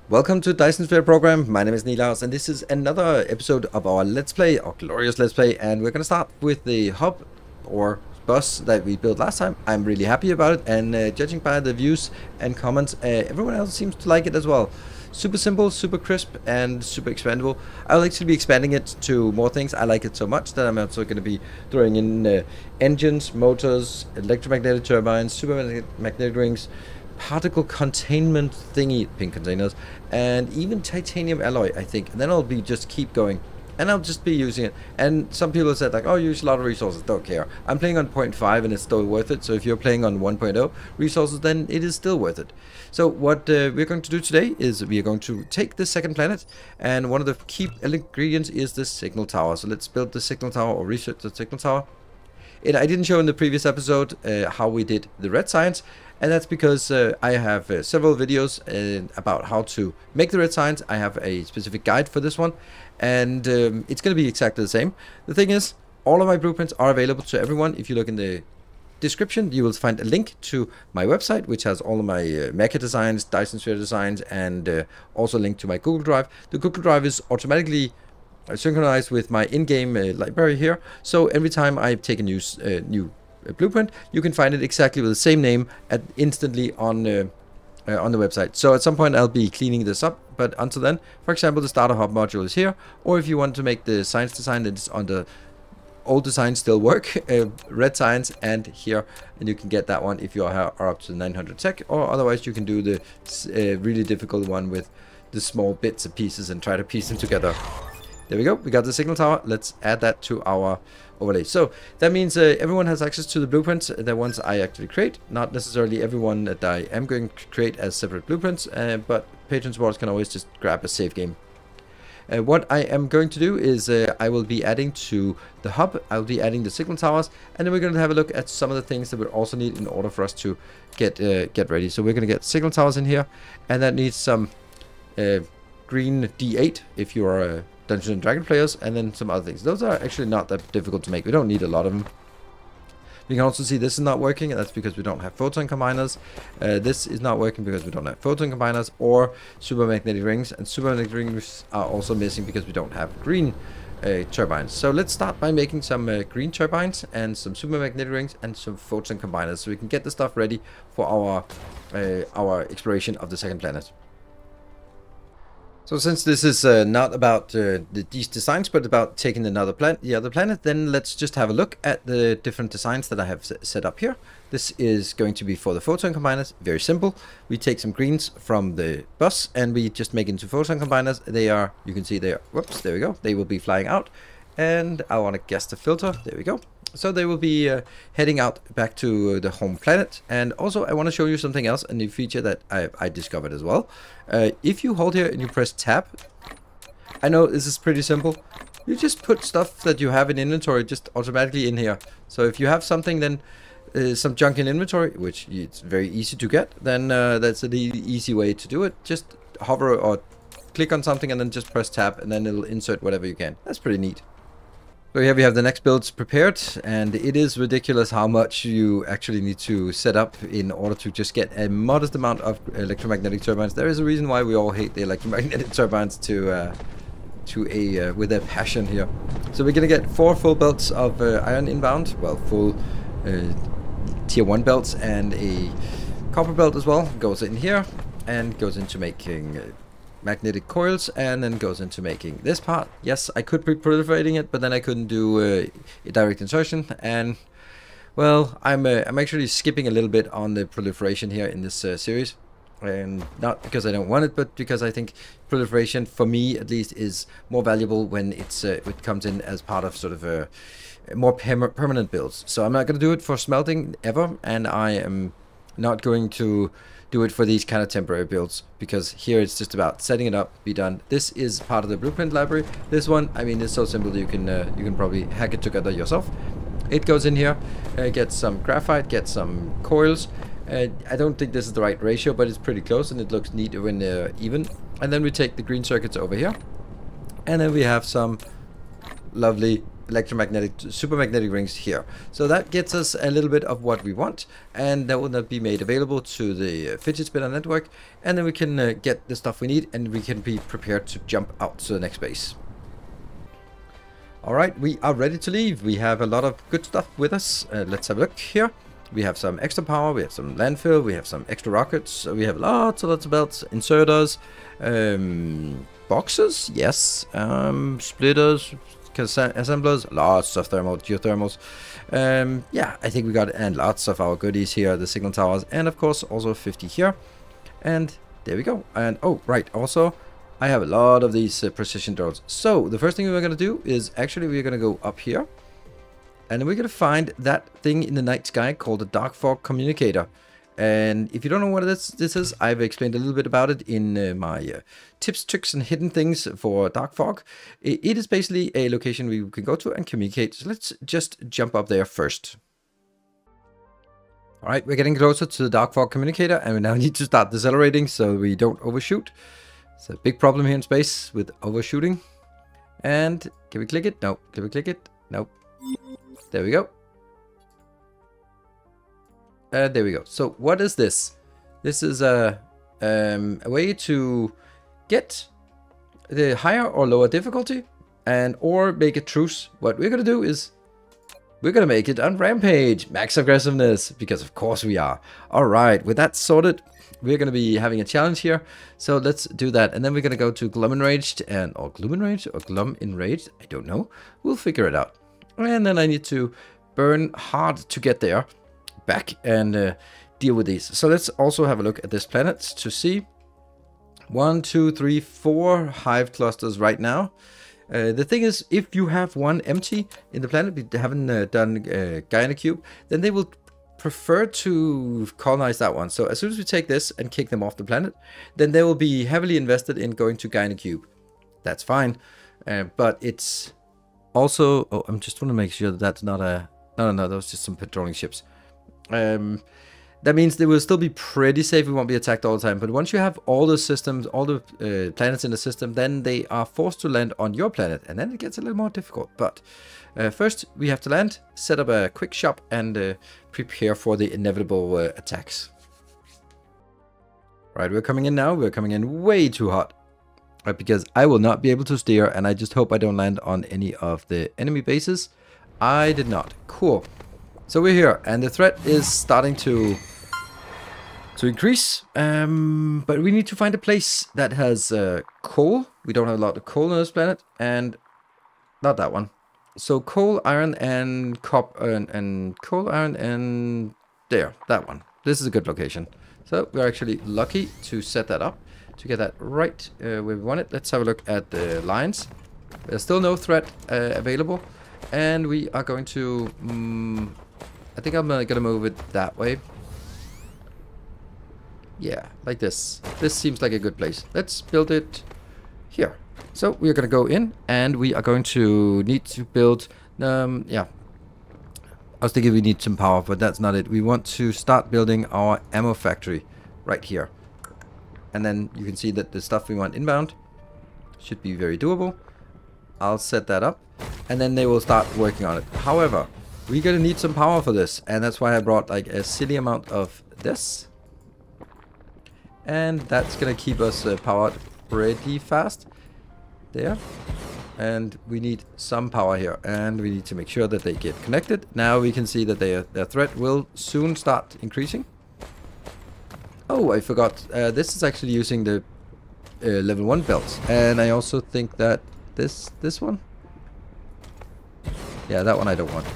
Welcome to Dyson Sphere Program. My name is Nilaus, and this is another episode of our Let's Play, our glorious Let's Play, and we're going to start with the hub or bus that we built last time. I'm really happy about it, and judging by the views and comments, everyone else seems to like it as well. Super simple, super crisp, and super expandable. I'll actually be expanding it to more things. I like it so much that I'm also going to be throwing in engines, motors, electromagnetic turbines, supermagnetic rings, particle containment thingy pin containers, and even titanium alloy, I think. And then I'll be just keep going, and I'll just be using it. And some people said like, oh, you use a lot of resources. Don't care. I'm playing on 0.5 and it's still worth it. So if you're playing on 1.0 resources, then it is still worth it. So what we're going to do today is we are going to take the second planet, and one of the key ingredients is the signal tower. So let's build the signal tower, or research the signal tower. I didn't show in the previous episode how we did the red science, and that's because I have several videos about how to make the red science. I have a specific guide for this one, and it's going to be exactly the same. The thing is, all of my blueprints are available to everyone. If you look in the description, you will find a link to my website, which has all of my mecha designs, Dyson Sphere designs, and also a link to my Google Drive. The Google Drive is automatically synchronized with my in-game library here, so every time I take a new blueprint, you can find it exactly with the same name instantly on the website. So at some point I'll be cleaning this up, but until then, for example, the starter hub module is here, or if you want to make the science design that is on the old design still work, red science, and here, and you can get that one if you are up to 900 tech, or otherwise you can do the really difficult one with the small bits and pieces and try to piece them together. There we go, we got the signal tower. Let's add that to our overlay. So that means everyone has access to the blueprints, the ones I actually create. Not necessarily everyone that I am going to create as separate blueprints, but patron supporters can always just grab a save game. What I am going to do is I will be adding to the hub, I'll be adding the signal towers, and then we're going to have a look at some of the things that we also need in order for us to get ready. So we're going to get signal towers in here, and that needs some green D8 if you are Dungeons and Dragon players, and then some other things. Those are actually not that difficult to make. We don't need a lot of them. We can also see this is not working, and that's because we don't have photon combiners. This is not working because we don't have photon combiners or supermagnetic rings, and supermagnetic rings are also missing because we don't have green turbines. So let's start by making some green turbines and some supermagnetic rings and some photon combiners, so we can get the stuff ready for our exploration of the second planet. So since this is not about these designs, but about taking the other planet, then let's just have a look at the different designs that I have set up here. This is going to be for the photon combiners. Very simple. We take some greens from the bus and we just make into photon combiners. They are, you can see they are, whoops, there we go. They will be flying out. And I want to guess the filter. There we go. So they will be heading out back to the home planet. And also I want to show you something else, a new feature that I discovered as well. If you hold here and you press tab, I know this is pretty simple. You just put stuff that you have in inventory just automatically in here. So if you have something, then some junk in inventory, which it's very easy to get, then that's an easy way to do it. Just hover or click on something and then just press tab, and then it'll insert whatever you can. That's pretty neat. So here we have the next builds prepared, and it is ridiculous how much you actually need to set up in order to just get a modest amount of electromagnetic turbines. There is a reason why we all hate the electromagnetic turbines with a passion here. So we're gonna get 4 full belts of iron inbound, well, full tier 1 belts, and a copper belt as well goes in here and goes into making magnetic coils, and then goes into making this part. Yes, I could be proliferating it, but then I couldn't do a direct insertion, and well, I'm actually skipping a little bit on the proliferation here in this series, and not because I don't want it, but because I think proliferation, for me at least, is more valuable when it comes in as part of sort of a more permanent builds. So I'm not going to do it for smelting ever, and I am not going to do it for these kind of temporary builds, because here it's just about setting it up, be done. This is part of the blueprint library. This one, I mean, it's so simple you can probably hack it together yourself. It goes in here, get some graphite, get some coils. I don't think this is the right ratio, but it's pretty close and it looks neat when even. And then we take the green circuits over here, and then we have some lovely supermagnetic rings here. So that gets us a little bit of what we want, and that will not be made available to the fidget spinner network, and then we can get the stuff we need, and we can be prepared to jump out to the next base. Alright, we are ready to leave. We have a lot of good stuff with us. Let's have a look here. We have some extra power, we have some landfill, we have some extra rockets, we have lots of belts, inserters, boxes, yes, splitters, assemblers, lots of geothermals. Yeah, I think we got and lots of our goodies here, the signal towers, and of course also 50 here. And there we go. And oh, right, also I have a lot of these precision drones. So the first thing we're going to do is actually we're going to go up here. And then we're going to find that thing in the night sky called the Darkfog communicator. And if you don't know what this is, I've explained a little bit about it in my tips, tricks, and hidden things for Darkfog. It is basically a location we can go to and communicate. So let's just jump up there first. All right, we're getting closer to the Darkfog communicator, and we now need to start decelerating so we don't overshoot. It's a big problem here in space with overshooting. And can we click it? No. Can we click it? No. There we go. There we go. So what is this? This is a way to get the higher or lower difficulty and or make a truce. What we're going to do is we're going to make it on Rampage. Max aggressiveness, because of course we are. All right, with that sorted, we're going to be having a challenge here. So let's do that. And then we're going to go to Glum Enraged or Gloom Enraged or Glum Enraged. I don't know. We'll figure it out. And then I need to burn hard to get there, back, and deal with these. So let's also have a look at this planet to see. 1, 2, 3, 4 hive clusters right now. The thing is, if you have one empty in the planet, we haven't done Gynacube, then they will prefer to colonize that one. So as soon as we take this and kick them off the planet, then they will be heavily invested in going to Gynacube. That's fine, but it's also, oh, I'm just want to make sure that that's not a, no, those just some patrolling ships. That means they will still be pretty safe. We won't be attacked all the time. But once you have all the systems, all the planets in the system, then they are forced to land on your planet. And then it gets a little more difficult. But first, we have to land, set up a quick shop, and prepare for the inevitable attacks. Right, we're coming in now. We're coming in way too hot. Right, because I will not be able to steer. And I just hope I don't land on any of the enemy bases. I did not. Cool. So we're here, and the threat is starting to increase. But we need to find a place that has coal. We don't have a lot of coal on this planet, and not that one. So coal, iron, and copper, and coal, iron, and there, that one. This is a good location. So we're actually lucky to set that up to get that right where we want it. Let's have a look at the lines. There's still no threat available. And we are going to, I think I'm going to move it that way. Yeah, like this. This seems like a good place. Let's build it here. So we are going to go in, and we are going to need to build, yeah. I was thinking we need some power, but that's not it. We want to start building our ammo factory right here. And then you can see that the stuff we want inbound should be very doable. I'll set that up, and then they will start working on it. However, we're gonna need some power for this, and that's why I brought like a silly amount of this, and that's gonna keep us powered pretty fast there. And we need some power here, and we need to make sure that they get connected. Now we can see that their threat will soon start increasing. Oh, I forgot, this is actually using the level 1 belts, and I also think that this one, yeah, that one I don't want.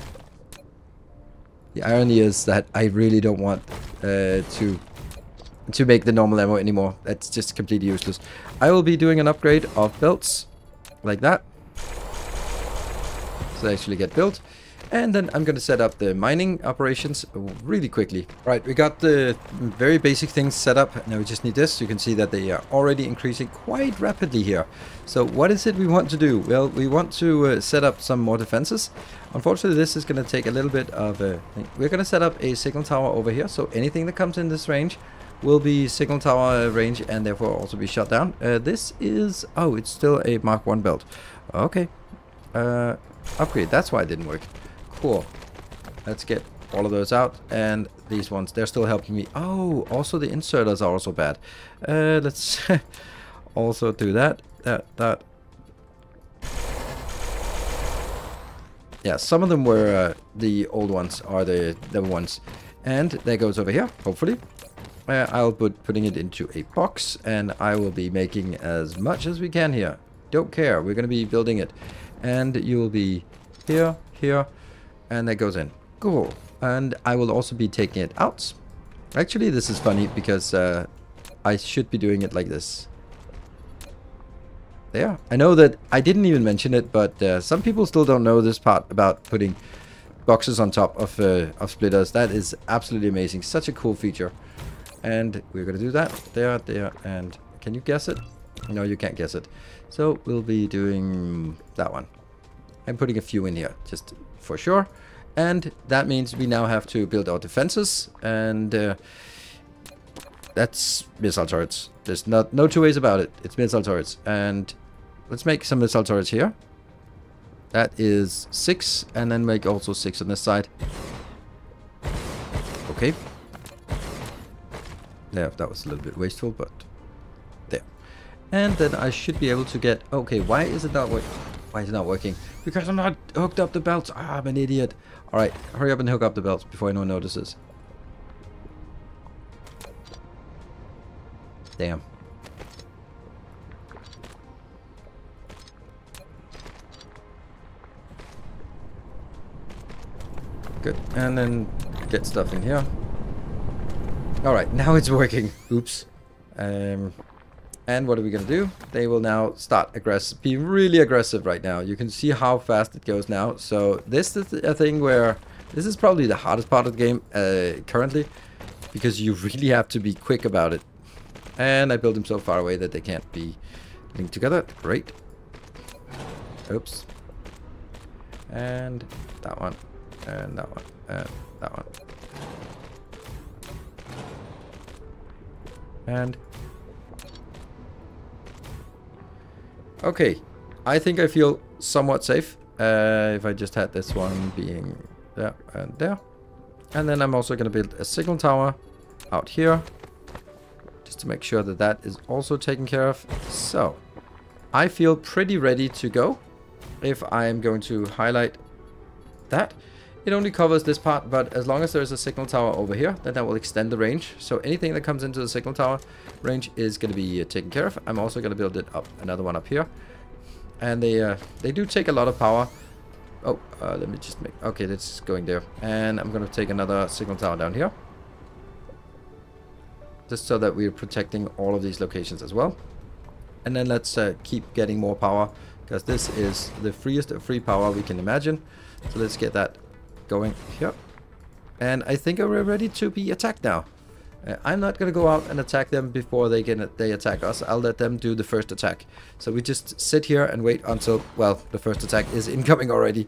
The irony is that I really don't want to make the normal ammo anymore. That's just completely useless. I will be doing an upgrade of belts like that, so they actually get built. And then I'm going to set up the mining operations really quickly. Right, we got the very basic things set up. Now we just need this. You can see that they are already increasing quite rapidly here. So what is it we want to do? Well, we want to set up some more defenses. Unfortunately, this is going to take a little bit of a thing. We're going to set up a signal tower over here. So anything that comes in this range will be signal tower range and therefore also be shut down. This is... oh, it's still a Mark 1 belt. Okay. Upgrade, that's why it didn't work. Cool. Let's get all of those out. And these ones, they're still helping me. Oh, also the inserters are also bad. Let's also do that. That. Yeah, some of them were the old ones, are the ones. And that goes over here, hopefully. I'll be putting it into a box, and I will be making as much as we can here. Don't care, we're going to be building it. And you will be here, here, and that goes in. Cool. And I will also be taking it out. Actually, this is funny because I should be doing it like this. There. I know that I didn't even mention it, but some people still don't know this part about putting boxes on top of splitters. That is absolutely amazing. Such a cool feature. And we're going to do that. There, and can you guess it? No, you can't guess it. So we'll be doing that one. I'm putting a few in here, just for sure. And that means we now have to build our defenses. And that's missile turrets. There's no two ways about it. It's missile turrets. And let's make some missile turrets here. That is 6. And then make also 6 on this side. Okay. Yeah, that was a little bit wasteful, but there. And then I should be able to get... Okay, why is it not working? Why is it not working? Because I'm not hooked up the belts. Ah, I'm an idiot. Alright, hurry up and hook up the belts before anyone notices. Damn. Good. And then get stuff in here. Alright, now it's working. Oops. And what are we going to do? They will now start being really aggressive right now. You can see how fast it goes now. So this is a thing where... This is probably the hardest part of the game currently. Because you really have to be quick about it. And I built them so far away that they can't be linked together. Great. Oops. And that one. And that one. And that one. And okay, I think I feel somewhat safe if I just had this one being there and there. And then I'm also going to build a signal tower out here just to make sure that that is also taken care of. So I feel pretty ready to go. If I am going to highlight that, it only covers this part, but as long as there's a signal tower over here, then that will extend the range. So anything that comes into the signal tower range is going to be taken care of. I'm also going to build it up, another one up here. And they do take a lot of power. Oh, let me just make... Okay, that's going there. And I'm going to take another signal tower down here. Just so that we're protecting all of these locations as well. And then let's keep getting more power, because this is the freest of free power we can imagine. So let's get that going here. And I think we're ready to be attacked now. I'm not going to go out and attack them before they attack us. I'll let them do the first attack. So we just sit here and wait until, well, the first attack is incoming already.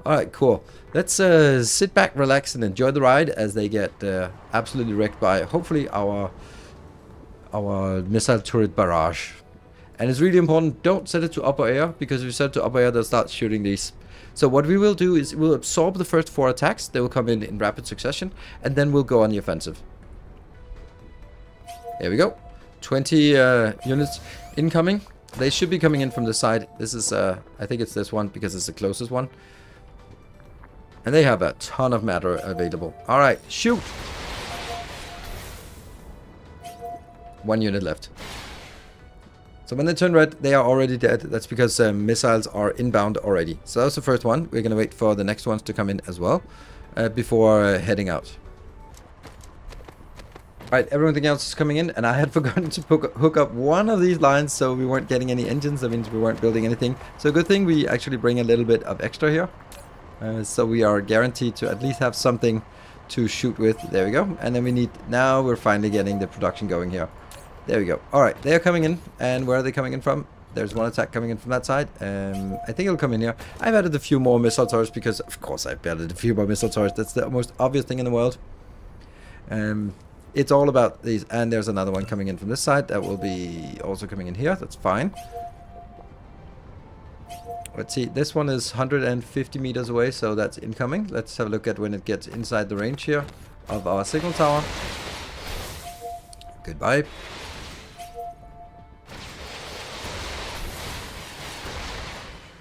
Alright, cool. Let's sit back, relax, and enjoy the ride as they get absolutely wrecked by, hopefully, our missile turret barrage. And it's really important, don't set it to upper air, because if you set it to upper air, they'll start shooting these. So what we will do is we'll absorb the first 4 attacks. They will come in rapid succession, and then we'll go on the offensive. There we go. 20 units incoming. They should be coming in from this side. This is, I think it's this one, because it's the closest one. And they have a ton of matter available. Alright, shoot! 1 unit left. So when they turn red, they are already dead. That's because missiles are inbound already. So that's the first one. We're going to wait for the next ones to come in as well before heading out. Alright, everything else is coming in, and I had forgotten to hook up one of these lines, so we weren't getting any engines. That means we weren't building anything. So good thing we actually bring a little bit of extra here. So we are guaranteed to at least have something to shoot with. There we go. And then we need... Now we're finally getting the production going here. There we go. Alright, they are coming in. And where are they coming in from? There's one attack coming in from that side. I think it'll come in here. I've added a few more missile turrets because, of course, I've added a few more missile turrets. That's the most obvious thing in the world. It's all about these. And there's another one coming in from this side. That will be also coming in here. That's fine. Let's see, this one is 150 meters away, so that's incoming. Let's have a look at when it gets inside the range here of our signal tower. Goodbye.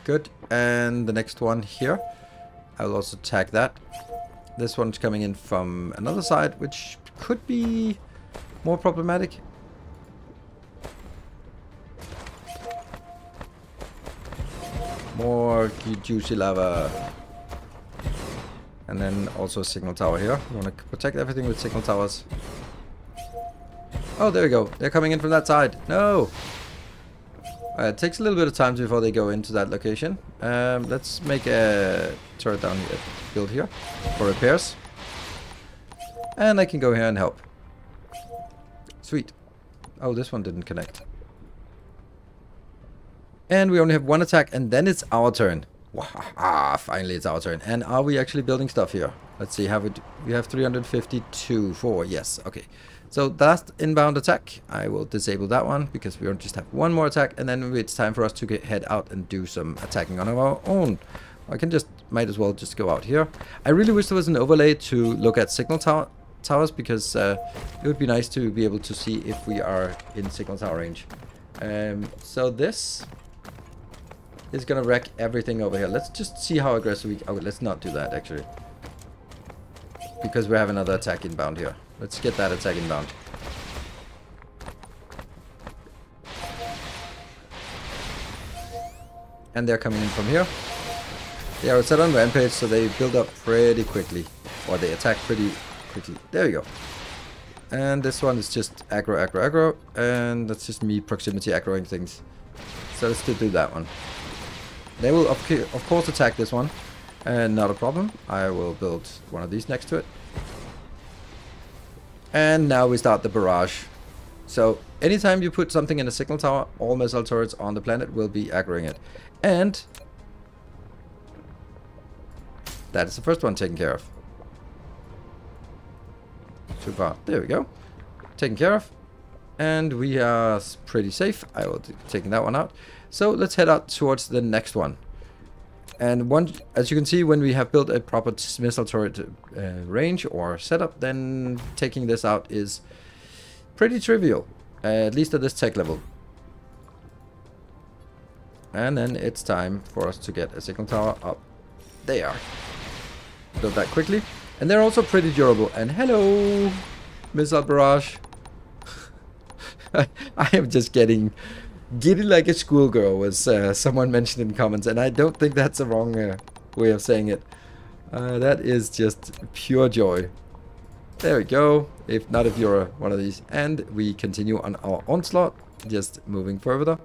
Good, and the next one here, I will also tag that. This one's coming in from another side, which could be more problematic. More juicy lava. And then also a signal tower here. We want to protect everything with signal towers. Oh, there we go. They're coming in from that side. No! It takes a little bit of time before they go into that location. Let's make a turret down here, build here for repairs. And I can go here and help. Sweet. Oh, this one didn't connect. And we only have one attack, and then it's our turn. Wow, finally it's our turn. And are we actually building stuff here? Let's see, we have 352 for, yes, okay. So last inbound attack, I will disable that one because we just have one more attack, and then it's time for us to head out and do some attacking on our own. I can might as well just go out here. I really wish there was an overlay to look at signal towers because it would be nice to be able to see if we are in signal tower range. So this is gonna wreck everything over here. Let's just see how aggressive we... Oh, let's not do that actually, because we have another attack inbound here. Let's get that attack inbound. And they're coming in from here. They are set on rampage, so they build up pretty quickly. Or they attack pretty quickly. There we go. And this one is just aggro, aggro, aggro. And that's just me proximity aggroing things. So let's do that one. They will of course attack this one. And not a problem. I will build one of these next to it. And now we start the barrage. So anytime you put something in a signal tower, all missile turrets on the planet will be aggroing it. And that is the first one taken care of. Too far. There we go. Taken care of. And we are pretty safe. I will be taking that one out. So let's head out towards the next one. And as you can see, when we have built a proper missile turret range or setup, then taking this out is pretty trivial, at least at this tech level. And then it's time for us to get a signal tower up there. Build that quickly. And they're also pretty durable. And hello, missile barrage. I am just getting giddy like a schoolgirl, was someone mentioned in comments, and I don't think that's a wrong way of saying it. That is just pure joy. There we go. If not, if you're one of these. And we continue on our onslaught, just moving further.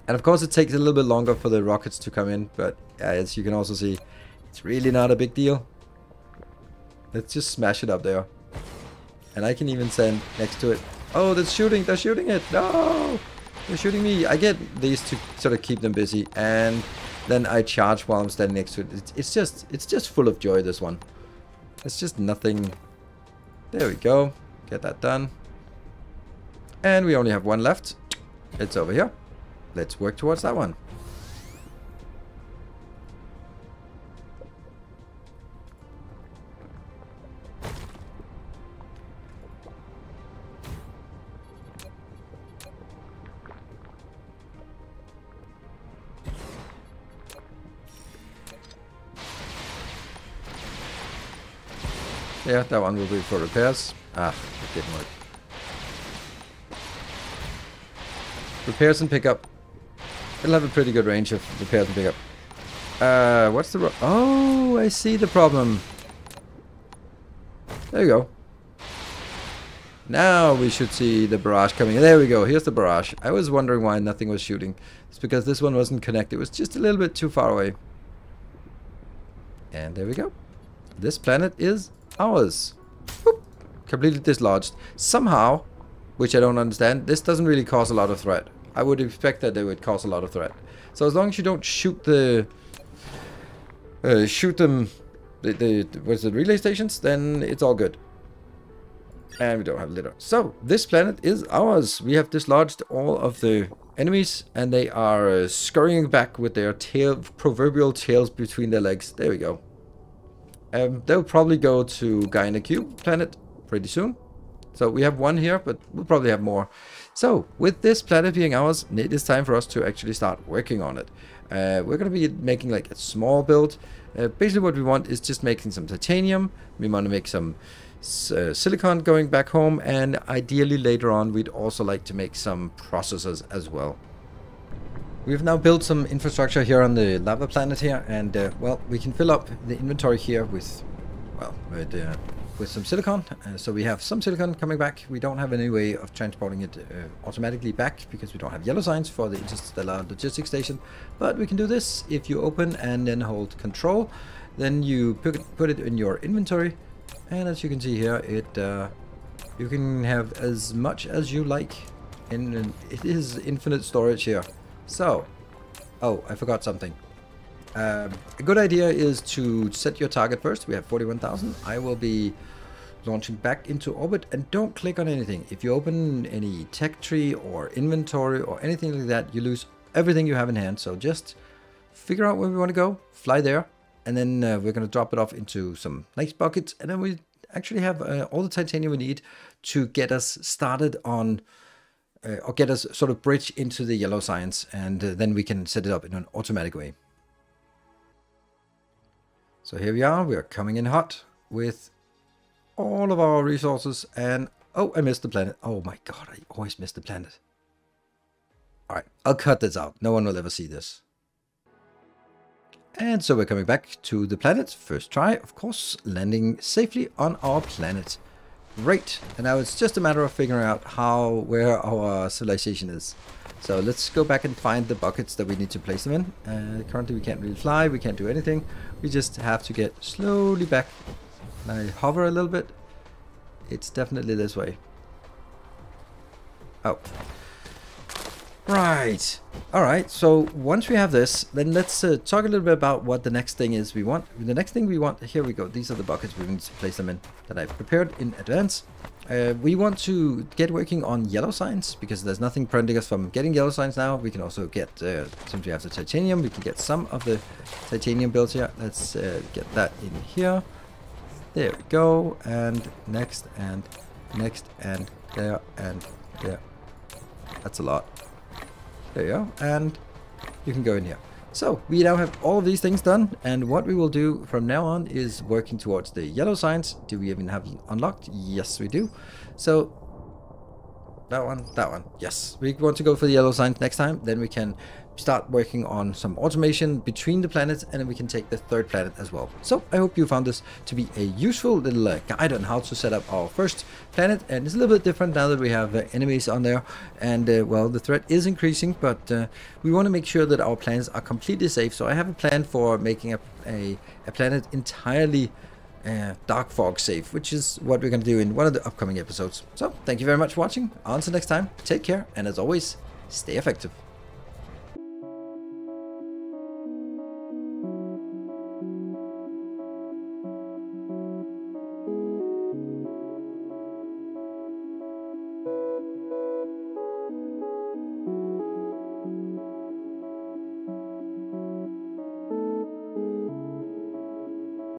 And of course it takes a little bit longer for the rockets to come in, but as you can also see, it's really not a big deal. Let's just smash it up there. And I can even send next to it. Oh, they're shooting it. No, they're shooting me. I get these to sort of keep them busy, and then I charge while I'm standing next to it. It's just full of joy, this one. It's just nothing. There we go. Get that done. And we only have one left. It's over here. Let's work towards that one. Yeah, that one will be for repairs. Ah, it didn't work. Repairs and pickup. It'll have a pretty good range of repairs and pickup. What's the... Oh, I see the problem. There you go. Now we should see the barrage coming. There we go. Here's the barrage. I was wondering why nothing was shooting. It's because this one wasn't connected. It was just a little bit too far away. And there we go. This planet is ours. Boop. Completely dislodged. Somehow, which I don't understand, this doesn't really cause a lot of threat. I would expect that they would cause a lot of threat. So as long as you don't shoot the... what's the relay stations, then it's all good. And we don't have litter. So, this planet is ours. We have dislodged all of the enemies, and they are scurrying back with their proverbial tails between their legs. There we go. They'll probably go to Guy in a Cube planet pretty soon. So, we have one here, but we'll probably have more. So, with this planet being ours, it is time for us to actually start working on it. We're going to be making like a small build. Basically, what we want is just making some titanium. We want to make some silicon going back home, and ideally later on we'd also like to make some processors as well. We've now built some infrastructure here on the lava planet here, and well, we can fill up the inventory here with, well, with some silicon. So we have some silicon coming back. We don't have any way of transporting it automatically back because we don't have yellow signs for the interstellar logistics station, but we can do this. If you open and then hold control, then you put it in your inventory. And as you can see here, you can have as much as you like. It is infinite storage here. So, oh, I forgot something. A good idea is to set your target first. We have 41,000. I will be launching back into orbit, and don't click on anything. If you open any tech tree or inventory or anything like that, you lose everything you have in hand. So just figure out where we want to go, fly there. And then we're going to drop it off into some nice buckets. And then we actually have all the titanium we need to get us started on, or get us sort of bridge into the yellow science. And then we can set it up in an automatic way. So here we are. We are coming in hot with all of our resources. And, oh, I missed the planet. Oh my God, I always miss the planet. All right, I'll cut this out. No one will ever see this. And so we're coming back to the planet. First try, of course, landing safely on our planet. Great. And now it's just a matter of figuring out where our civilization is. So let's go back and find the buckets that we need to place them in. Currently we can't really fly, we can't do anything. We just have to get slowly back. And I hover a little bit. It's definitely this way. Oh. Right. Alright, so once we have this, then let's talk a little bit about what the next thing is we want. The next thing we want, here we go, these are the buckets we need to place them in that I've prepared in advance. We want to get working on yellow signs, because there's nothing preventing us from getting yellow signs now. We can also get, since we have the titanium, we can get some of the titanium built here. Let's get that in here. There we go, and next, and there, and there. That's a lot. There you go, and you can go in here. So we now have all of these things done, and what we will do from now on is working towards the yellow signs. Do we even have unlocked? Yes, we do. So that one, yes. We want to go for the yellow signs next time. Then we can start working on some automation between the planets, and then we can take the third planet as well. So I hope you found this to be a useful little guide on how to set up our first planet, and it's a little bit different now that we have enemies on there, and well, the threat is increasing, but we want to make sure that our planets are completely safe. So I have a plan for making a planet entirely Darkfog safe, which is what we're going to do in one of the upcoming episodes. So thank you very much for watching. Until next time, take care, and as always, stay effective.